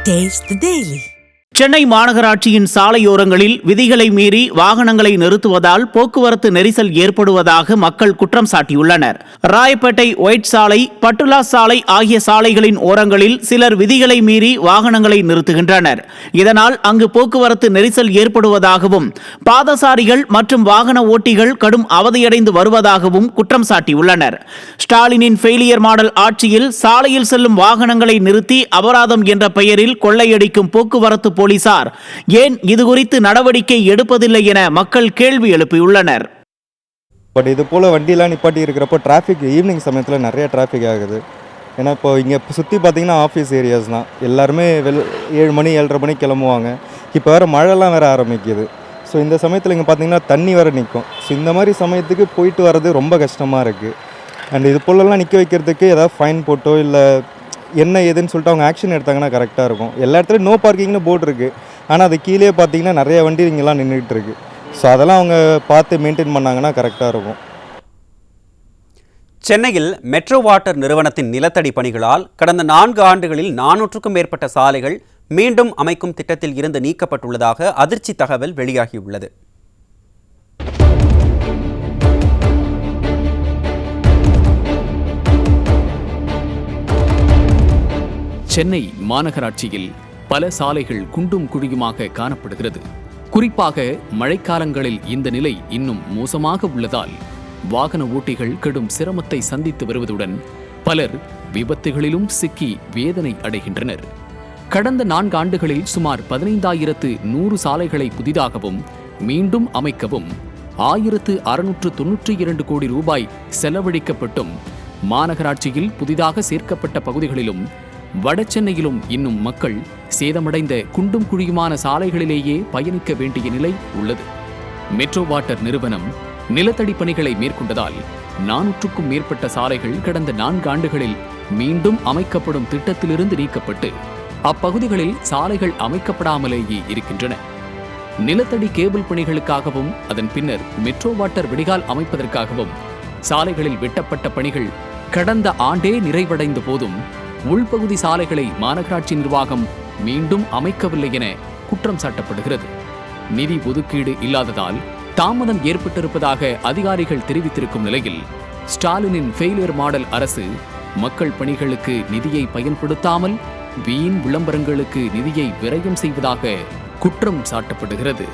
Taste the Daily. Chennai மாநகராட்சியின் சாலையோரங்களில் விதிகளை மீறி வாகனங்களை நிறுத்துவதால் போக்குவரத்து நெரிசல் ஏற்படுவதாக மக்கள் குற்றம் சாட்டியுள்ளனர். ராயப்பேட்டை ஒயிட் சாலை, பட்டுலா சாலை ஆகிய சாலைகளின் ஓரங்களில் சிலர் விதிகளை மீறி வாகனங்களை நிறுத்துகின்றனர். இதனால் அங்கு போக்குவரத்து நெரிசல் ஏற்படுவதாகவும் பாதசாரிகள் மற்றும் வாகன ஓட்டிகள் கடும் அவதியடைந்து வருவதாகவும் குற்றம் சாட்டியுள்ளனர். ஸ்டாலினின் ஃபெயிலியர் மாடல் ஆட்சியில் சாலையில் செல்லும் வாகனங்களை நிறுத்தி அபராதம் என்ற பெயரில் கொள்ளையடிக்கும் போக்குவரத்து போலீசார் ஏன் இதுகுறித்து நடவடிக்கை எடுப்பதில்லை என மக்கள் கேள்வி எழுப்பியுள்ளனர். பட் இது போல் வண்டியெலாம் நிப்பாட்டி இருக்கிறப்போ டிராஃபிக் ஈவினிங் சமயத்தில் நிறைய டிராஃபிக் ஆகுது. ஏன்னா இப்போ இங்கே சுற்றி பார்த்தீங்கன்னா ஆஃபீஸ் ஏரியாஸ் தான், எல்லாருமே 7 மணி 7:30 மணிக்கு கிளம்புவாங்க. இப்போ வேறு மழைலாம் வேறு ஆரம்பிக்குது. ஸோ இந்த சமயத்தில் இங்கே பார்த்தீங்கன்னா தண்ணி வேறு நிற்கும். ஸோ இந்த மாதிரி சமயத்துக்கு போயிட்டு வர்றது ரொம்ப கஷ்டமாக இருக்குது. அண்ட் இது போலலாம் நிற்க வைக்கிறதுக்கு ஏதாவது ஃபைன் போட்டோ இல்லை என்ன ஏதுன்னு சொல்லிட்டு அவங்க ஆக்ஷன் எடுத்தாங்கன்னா கரெக்டாக இருக்கும். எல்லா இடத்துலையும் நோ பார்க்கிங்னு போர்டு இருக்குது, ஆனால் அது கீழே பார்த்தீங்கன்னா நிறைய வண்டி இங்கெல்லாம் நின்றுட்டு இருக்கு. ஸோ அதெல்லாம் அவங்க பார்த்து மெயின்டைன் பண்ணாங்கன்னா கரெக்டாக இருக்கும். சென்னையில் மெட்ரோ வாட்டர் நிறுவனத்தின் நிலத்தடி பணிகளால் கடந்த 4 ஆண்டுகளில் 400க்கும் மேற்பட்ட சாலைகள் மீண்டும் அமைக்கும் திட்டத்தில் இருந்து நீக்கப்பட்டுள்ளதாக அதிர்ச்சி தகவல் வெளியாகியுள்ளது. சென்னை மாநகராட்சியில் பல சாலைகள் குண்டும் குழியுமாக காணப்படுகிறது. குறிப்பாக மழைக்காலங்களில் இந்த நிலை இன்னும் மோசமாக உள்ளதால் வாகன ஓட்டிகள் கடும் சிரமத்தை சந்தித்து வருவதுடன் பலர் விபத்துகளிலும் சிக்கி வேதனை அடைகின்றனர். கடந்த 4 ஆண்டுகளில் சுமார் 15,100 சாலைகளை புதிதாகவும் மீண்டும் அமைக்கவும் 1,692 கோடி ரூபாய் செலவழிக்கப்பட்டும் மாநகராட்சியில் புதிதாக சேர்க்கப்பட்ட பகுதிகளிலும் வடசென்னையிலும் இன்னும் மக்கள் சேதமடைந்த குண்டும் குழியுமான சாலைகளிலேயே பயணிக்க வேண்டிய நிலை உள்ளது. மெட்ரோ வாட்டர் நிறுவனம் நிலத்தடி பணிகளை மேற்கொண்டதால் 400க்கும் மேற்பட்ட சாலைகள் கடந்த 4 ஆண்டுகளில் மீண்டும் அமைக்கப்படும் திட்டத்திலிருந்து நீக்கப்பட்டு அப்பகுதிகளில் சாலைகள் அமைக்கப்படாமலேயே இருக்கின்றன. நிலத்தடி கேபிள் பணிகளுக்காகவும் அதன் பின்னர் மெட்ரோ வாட்டர் வடிகால் அமைப்பதற்காகவும் சாலைகளில் வெட்டப்பட்ட பணிகள் கடந்த ஆண்டே நிறைவடைந்த போதும் உள்பகுதி சாலைகளை மாநகராட்சி நிர்வாகம் மீண்டும் அமைக்கவில்லை என குற்றம் சாட்டப்படுகிறது. நிதி ஒதுக்கீடு இல்லாததால் தாமதம் ஏற்பட்டிருப்பதாக அதிகாரிகள் தெரிவித்திருக்கும் நிலையில் ஸ்டாலினின் ஃபெயிலியர் மாடல் அரசு மக்கள் பணிகளுக்கு நிதியை பயன்படுத்தாமல் வீண் விளம்பரங்களுக்கு நிதியை விரயம் செய்வதாக குற்றம் சாட்டப்படுகிறது.